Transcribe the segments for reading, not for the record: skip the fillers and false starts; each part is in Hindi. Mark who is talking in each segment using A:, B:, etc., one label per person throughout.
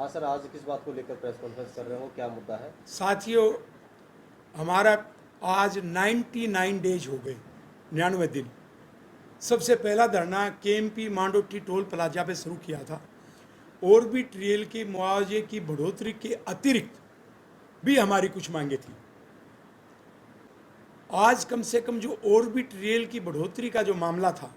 A: हाँ सर, आज किस बात को लेकर प्रेस कॉन्फ्रेंस कर रहे हो, क्या मुद्दा है?
B: साथियों, हमारा आज 99 डेज हो गए, 99 दिन। सबसे पहला धरना केएमपी मांडोटी टोल प्लाजा पे शुरू किया था। ऑर्बिट रेल के मुआवजे की बढ़ोतरी के अतिरिक्त भी हमारी कुछ मांगे थी। आज कम से कम जो ऑर्बिट रेल की बढ़ोतरी का जो मामला था,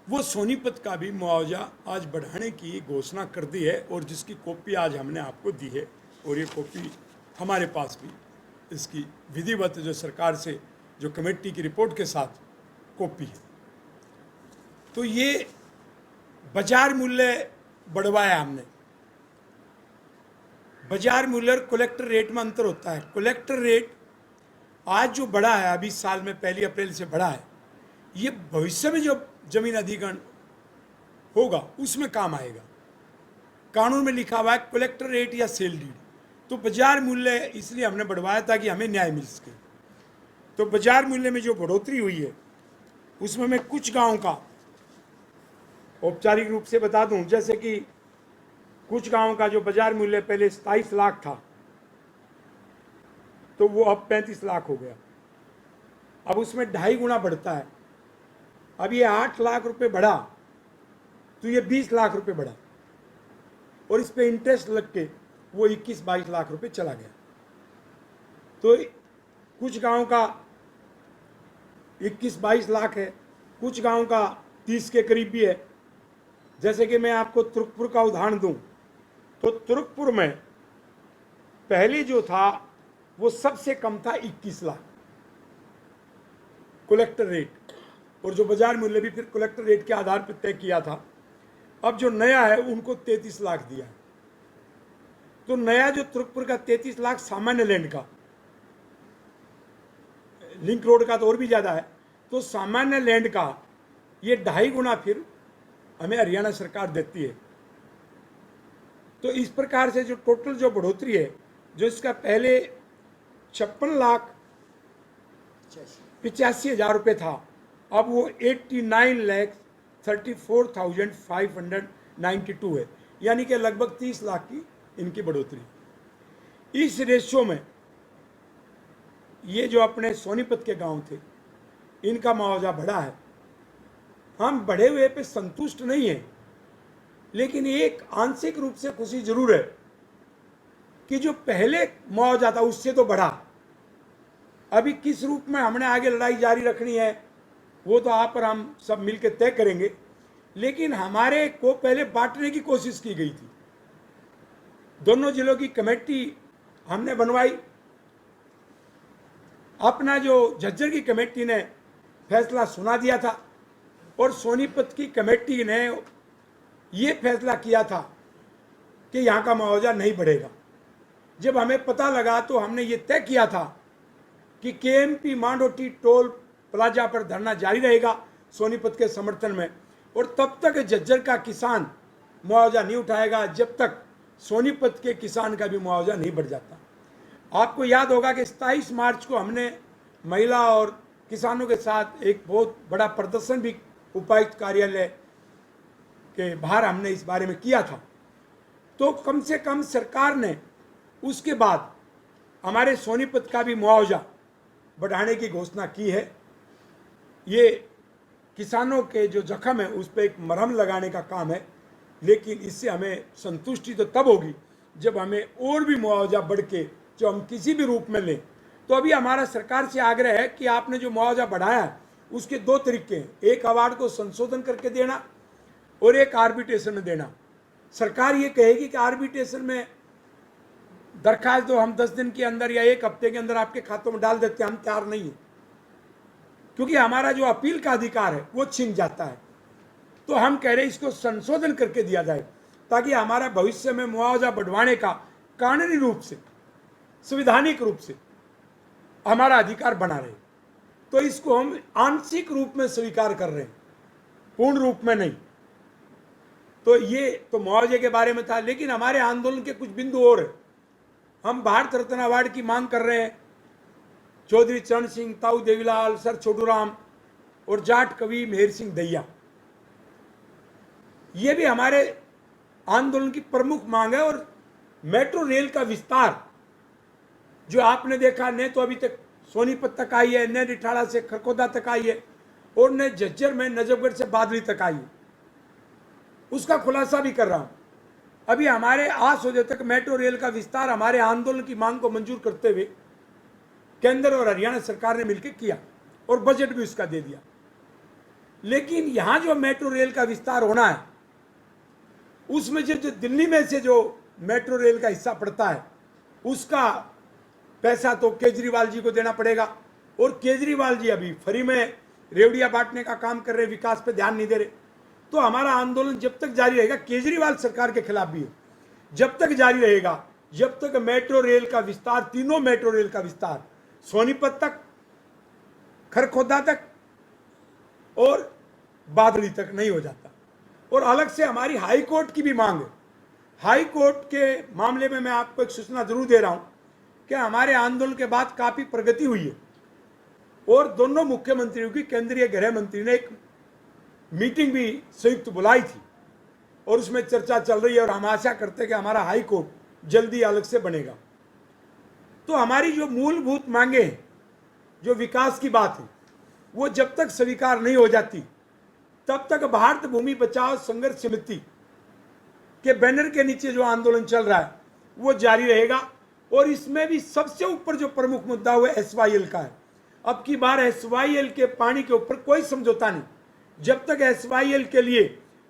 B: वो सोनीपत का भी मुआवजा आज बढ़ाने की घोषणा कर दी है, और जिसकी कॉपी आज हमने आपको दी है, और ये कॉपी हमारे पास भी इसकी विधिवत जो सरकार से जो कमेटी की रिपोर्ट के साथ कॉपी है। तो ये बाजार मूल्य बढ़वाया हमने। बाजार मूल्य और कलेक्टर रेट में अंतर होता है। कलेक्टर रेट आज जो बढ़ा है, अभी साल में 1 अप्रैल से बढ़ा है, ये भविष्य में जो जमीन अधिग्रहण होगा उसमें काम आएगा। कानून में लिखा हुआ है कलेक्टर रेट या सेल डीड। तो बाजार मूल्य इसलिए हमने बढ़वाया ताकि हमें न्याय मिल सके। तो बाजार मूल्य में जो बढ़ोतरी हुई है उसमें मैं कुछ गांव का औपचारिक रूप से बता दूं। जैसे कि कुछ गांव का जो बाजार मूल्य पहले 27 लाख था, तो वो अब 35 लाख हो गया। अब उसमें 2.5 गुना बढ़ता है। अब ये 8 लाख रुपए बढ़ा तो ये 20 लाख रुपए बढ़ा, और इस पे इंटरेस्ट लग के वो 21-22 लाख रुपए चला गया। तो कुछ गांव का 21-22 लाख है, कुछ गांव का 30 के करीब भी है। जैसे कि मैं आपको तुर्कपुर का उदाहरण दूं, तो तुर्कपुर में पहले जो था वो सबसे कम था 21 लाख कलेक्टर रेट, और जो बाजार मूल्य भी फिर कलेक्टर रेट के आधार पर तय किया था। अब जो नया है उनको 33 लाख दिया है। तो नया जो तुर्कपुर का 33 लाख सामान्य लैंड का, लिंक रोड का तो और भी ज्यादा है, तो सामान्य लैंड का ये 2.5 गुना फिर हमें हरियाणा सरकार देती है। तो इस प्रकार से जो टोटल जो बढ़ोतरी है, जो इसका पहले 56,85,000 रुपये था, अब वो 89,34,592 है, यानी कि लगभग 30 लाख की इनकी बढ़ोतरी। इस रेशो में ये जो अपने सोनीपत के गांव थे, इनका मुआवजा बढ़ा है। हम बढ़े हुए पे संतुष्ट नहीं है, लेकिन एक आंशिक रूप से खुशी जरूर है कि जो पहले मुआवजा था उससे तो बढ़ा। अभी किस रूप में हमने आगे लड़ाई जारी रखनी है वो तो आप और हम सब मिलकर तय करेंगे, लेकिन हमारे को पहले बांटने की कोशिश की गई थी। दोनों जिलों की कमेटी हमने बनवाई। अपना जो झज्जर की कमेटी ने फैसला सुना दिया था, और सोनीपत की कमेटी ने ये फैसला किया था कि यहाँ का मुआवजा नहीं बढ़ेगा। जब हमें पता लगा तो हमने ये तय किया था कि केएमपी मांडोटी टोल प्लाजा पर धरना जारी रहेगा सोनीपत के समर्थन में, और तब तक झज्जर का किसान मुआवजा नहीं उठाएगा जब तक सोनीपत के किसान का भी मुआवजा नहीं बढ़ जाता। आपको याद होगा कि 27 मार्च को हमने महिला और किसानों के साथ एक बहुत बड़ा प्रदर्शन भी उपायुक्त कार्यालय के बाहर हमने इस बारे में किया था। तो कम से कम सरकार ने उसके बाद हमारे सोनीपत का भी मुआवजा बढ़ाने की घोषणा की है। ये किसानों के जो जख्म है उस पर एक मरहम लगाने का काम है, लेकिन इससे हमें संतुष्टि तो तब होगी जब हमें और भी मुआवजा बढ़ के जो हम किसी भी रूप में लें। तो अभी हमारा सरकार से आग्रह है कि आपने जो मुआवजा बढ़ाया है उसके 2 तरीके हैं, एक अवार्ड को संशोधन करके देना और एक आर्बिट्रेशन में देना। सरकार ये कहेगी कि आर्बिट्रेशन में दरखास्त दो, हम 10 दिन के अंदर या 1 हफ्ते के अंदर आपके खातों में डाल देते हैं, हम तैयार नहीं है, क्योंकि हमारा जो अपील का अधिकार है वो छिन जाता है। तो हम कह रहे हैं इसको संशोधन करके दिया जाए ताकि हमारा भविष्य में मुआवजा बढ़वाने का कानूनी रूप से, संवैधानिक रूप से हमारा अधिकार बना रहे। तो इसको हम आंशिक रूप में स्वीकार कर रहे हैं, पूर्ण रूप में नहीं। तो ये तो मुआवजे के बारे में था, लेकिन हमारे आंदोलन के कुछ बिंदु और हैं। हम भारत रत्न अवार्ड की मांग कर रहे हैं। चौधरी चरण सिंह, ताऊ देवीलाल, सर छोटूराम और जाट कवि मेहर सिंह दैया, ये भी हमारे आंदोलन की प्रमुख मांग है। और मेट्रो रेल का विस्तार जो आपने देखा, न तो अभी तक सोनीपत तक आई है, न रिठाड़ा से खरखोदा तक आई है, और न झज्जर में नजफगढ़ से बादली तक आई है। उसका खुलासा भी कर रहा हूं। अभी हमारे आस हो तक मेट्रो रेल का विस्तार हमारे आंदोलन की मांग को मंजूर करते हुए केंद्र और हरियाणा सरकार ने मिलकर किया और बजट भी उसका दे दिया। लेकिन यहां जो मेट्रो रेल का विस्तार होना है, उसमें जो दिल्ली में से जो मेट्रो रेल का हिस्सा पड़ता है, उसका पैसा तो केजरीवाल जी को देना पड़ेगा। और केजरीवाल जी अभी फ्री में रेवड़िया बांटने का काम कर रहे, विकास पे ध्यान नहीं दे रहे। तो हमारा आंदोलन जब तक जारी रहेगा, केजरीवाल सरकार के खिलाफ भी हो, जब तक जारी रहेगा, जब तक मेट्रो रेल का विस्तार, तीनों मेट्रो रेल का विस्तार सोनीपत तक, खरखोदा तक और बादली तक नहीं हो जाता। और अलग से हमारी हाई कोर्ट की भी मांग है। हाई कोर्ट के मामले में मैं आपको एक सूचना जरूर दे रहा हूं कि हमारे आंदोलन के बाद काफी प्रगति हुई है और दोनों मुख्यमंत्रियों की केंद्रीय गृह मंत्री ने एक मीटिंग भी संयुक्त बुलाई थी और उसमें चर्चा चल रही है। और हम आशा करते हैं कि हमारा हाई कोर्ट जल्दी अलग से बनेगा। तो हमारी जो मूलभूत मांगे हैं, जो विकास की बात है, वो जब तक स्वीकार नहीं हो जाती तब तक भारत भूमि बचाओ संघर्ष समिति के बैनर के नीचे जो आंदोलन चल रहा है वो जारी रहेगा। और इसमें भी सबसे ऊपर जो प्रमुख मुद्दा हुआ SYL का है। अब की बार SYL के पानी के ऊपर कोई समझौता नहीं। जब तक SYL के लिए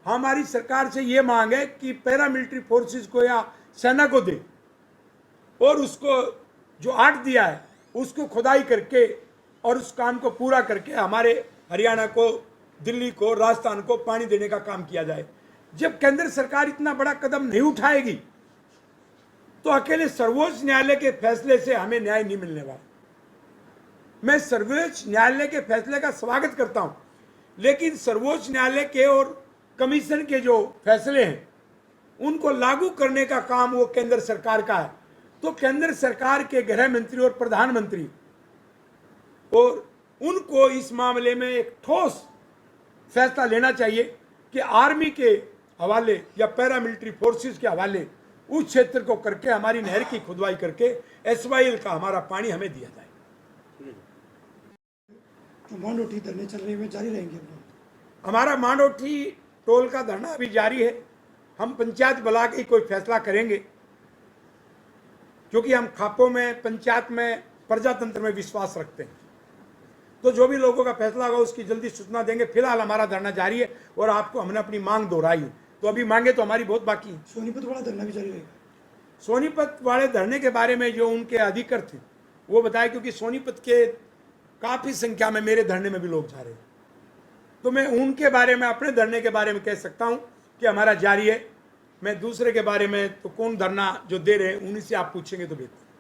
B: हमारी सरकार से ये मांग है कि पैरामिलिट्री फोर्सेस को या सेना को दे और उसको जो आर्ट दिया है उसको खुदाई करके और उस काम को पूरा करके हमारे हरियाणा को, दिल्ली को, राजस्थान को पानी देने का काम किया जाए। जब केंद्र सरकार इतना बड़ा कदम नहीं उठाएगी तो अकेले सर्वोच्च न्यायालय के फैसले से हमें न्याय नहीं मिलने वाला। मैं सर्वोच्च न्यायालय के फैसले का स्वागत करता हूं, लेकिन सर्वोच्च न्यायालय के और कमीशन के जो फैसले हैं उनको लागू करने का काम वो केंद्र सरकार का है। तो केंद्र सरकार के गृह मंत्री और प्रधानमंत्री और उनको इस मामले में एक ठोस फैसला लेना चाहिए कि आर्मी के हवाले या पैरामिलिट्री फोर्सेस के हवाले उस क्षेत्र को करके हमारी नहर की खुदवाई करके SYL का हमारा पानी हमें दिया जाए।
C: तो मांडोठी धरने चल रहे हैं, जारी रहेंगे।
B: हमारा मांडोठी टोल का धरना अभी जारी है। हम पंचायत बुला के कोई फैसला करेंगे, क्योंकि हम खापों में, पंचायत में, प्रजातंत्र में विश्वास रखते हैं। तो जो भी लोगों का फैसला होगा उसकी जल्दी सूचना देंगे। फिलहाल हमारा धरना जारी है और आपको हमने अपनी मांग दोहराई है। तो अभी मांगे तो हमारी बहुत बाकी है।
C: सोनीपत वाला धरना भी जारी रहेगा।
B: सोनीपत वाले धरने के बारे में जो उनके अधिकारी थे वो बताया, क्योंकि सोनीपत के काफी संख्या में मेरे धरने में भी लोग जा रहे हैं, तो मैं उनके बारे में, अपने धरने के बारे में कह सकता हूं कि हमारा जारी है। मैं दूसरे के बारे में तो कौन धरना जो दे रहे हैं उन्हीं से आप पूछेंगे तो बेहतर।